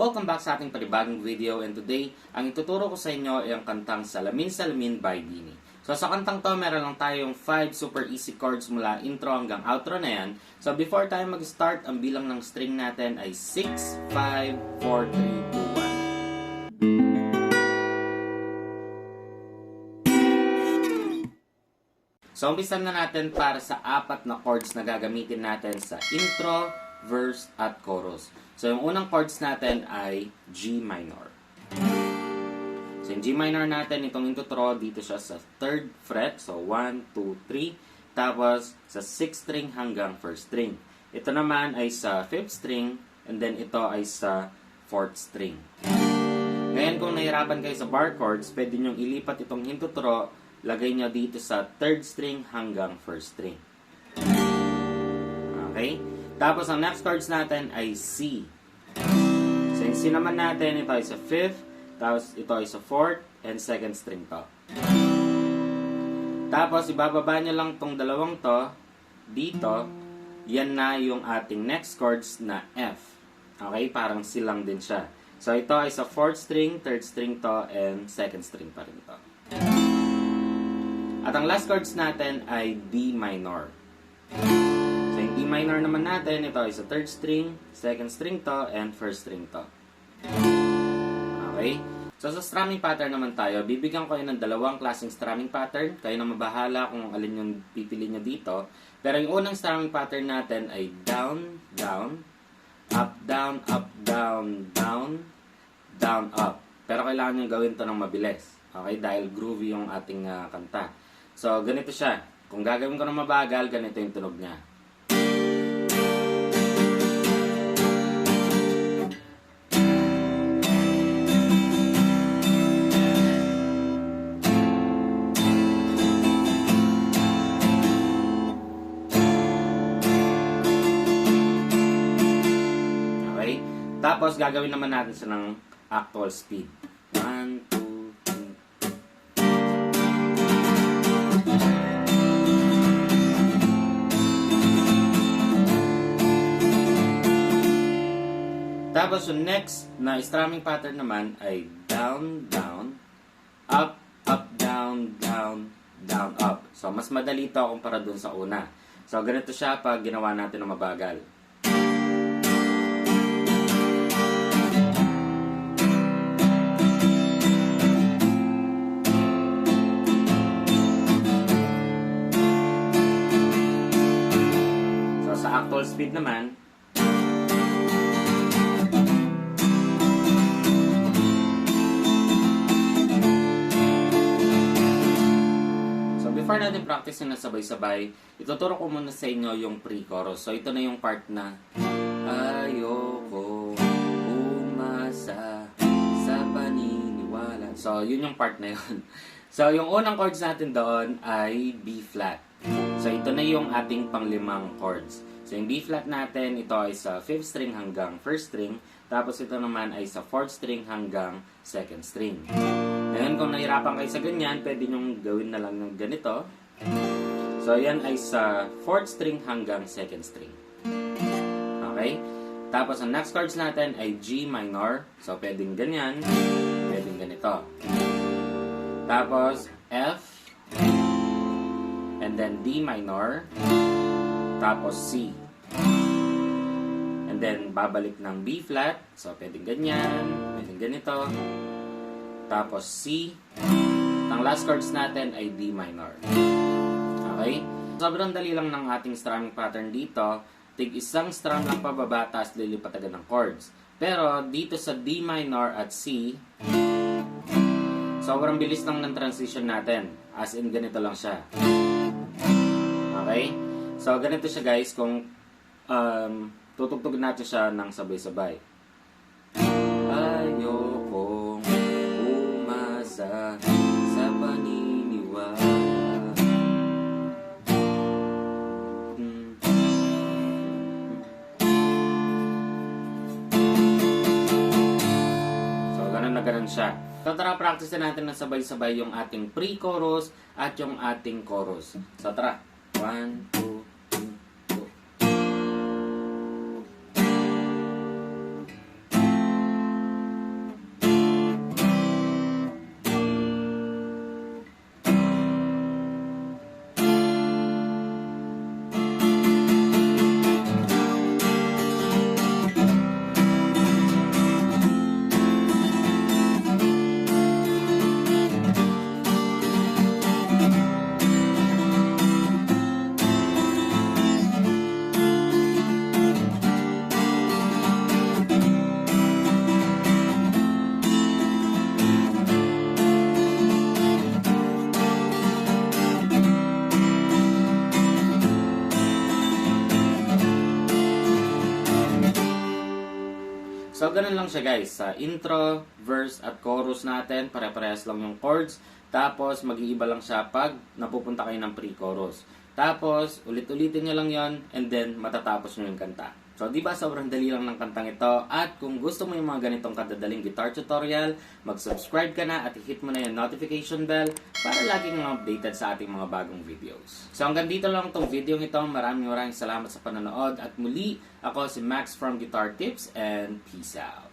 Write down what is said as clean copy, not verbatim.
Welcome back sa ating panibagong video, and today, ang ituturo ko sa inyo ay ang kantang Salamin Salamin by Dini. So sa kantang to, meron lang tayong 5 super easy chords mula intro hanggang outro na yan. So before tayo mag-start, ang bilang ng string natin ay 6, 5, 4, 3, 2, 1. So umpisan na natin para sa 4 na chords na gagamitin natin sa intro, verse, at chorus. So, yung unang chords natin ay G minor. So, yung G minor natin, itong intro, dito siya sa 3rd fret. So, 1, 2, 3. Tapos, sa 6th string hanggang 1st string. Ito naman ay sa 5th string. And then, ito ay sa 4th string. Ngayon, kung nahirapan kayo sa bar chords, pwede nyo ilipat itong intro, lagay nyo dito sa 3rd string hanggang 1st string. Okay? Tapos, ang next chords natin ay C. So, yung C naman natin, ito ay sa 5th, tapos ito ay sa 4th, and 2nd string to. Tapos, ibababa nyo lang tong dalawang to, dito, yan na yung ating next chords na F. Okay? Parang C lang din siya. So, ito ay sa 4th string, 3rd string to, and 2nd string pa rin to. At ang last chords natin ay D minor. D minor naman natin, ito ay sa 3rd string, 2nd string to, and 1st string to. Okay? So, sa strumming pattern naman tayo, bibigyan ko kayo ng dalawang klaseng strumming pattern. Kayo na mabahala kung alin yung pipili nyo dito. Pero yung unang strumming pattern natin ay down, down, up, down, up, down, down, down, up. Pero kailangan nyo gawin to ng mabilis. Okay? Dahil groovy yung ating kanta. So, ganito siya. Kung gagawin ko ng mabagal, ganito yung tunog niya. Tapos, gagawin naman natin siya ng actual speed. 1, 2, 3. Tapos, yung next na strumming pattern naman ay down, down, up, up, down, down, down, up. So, mas madali ito kumpara dun sa una. So, ganito siya pag ginawa natin ng mabagal. Actual speed naman. So, before natin practice na sabay-sabay, ituturo ko muna sa inyo yung pre-chorus. So, ito na yung part na ayoko umasa sa paniniwala. So, yun yung part na yun. So, yung unang chords natin doon ay B flat. So, ito na yung ating panglimang chords. So, yung B flat natin, ito ay sa 5th string hanggang 1st string. Tapos, ito naman ay sa 4th string hanggang 2nd string. Ngayon, kung nahirapan kayo sa ganyan, pwede nyong gawin na lang ng ganito. So, yan ay sa 4th string hanggang 2nd string. Okay? Tapos, ang next chords natin ay G minor. So, pwedeng ganyan. Pwedeng ganito. Tapos, F. And then, D minor. Tapos C. And then, babalik ng B flat. So, pwedeng ganyan. Pwedeng ganito. Tapos C. Ang last chords natin ay D minor. Okay? Sobrang dali lang ng ating strumming pattern dito. Tig isang strum lang pababa, tapos lilipat agad ng chords. Pero, dito sa D minor at C, sobrang bilis lang ng transition natin. As in, ganito lang siya. Okay? So, ganito siya guys, kung tutugtugin natin siya ng sabay-sabay. Ayokong umasa sa paniniwala. So, ganun na ganun siya. So, tara, practice na natin ng sabay-sabay yung ating pre-chorus at yung ating chorus. So, tara. 1, 2, ganun lang siya guys. Sa intro, verse, at chorus natin, pare-parehas lang yung chords. Tapos, mag-iiba lang siya pag napupunta kayo ng pre-chorus. Tapos, ulit-ulitin nyo lang yon and then, matatapos nyo yung kanta. So, di ba sobrang dali lang ng kantang ito? At kung gusto mo yung mga ganitong kadadaling guitar tutorial, mag-subscribe ka na at i-hit mo na yung notification bell para lagi kang updated sa ating mga bagong videos. So, hanggang dito lang tong video ito. Maraming salamat sa panonood. At muli, ako si Max from Guitar Tips and peace out.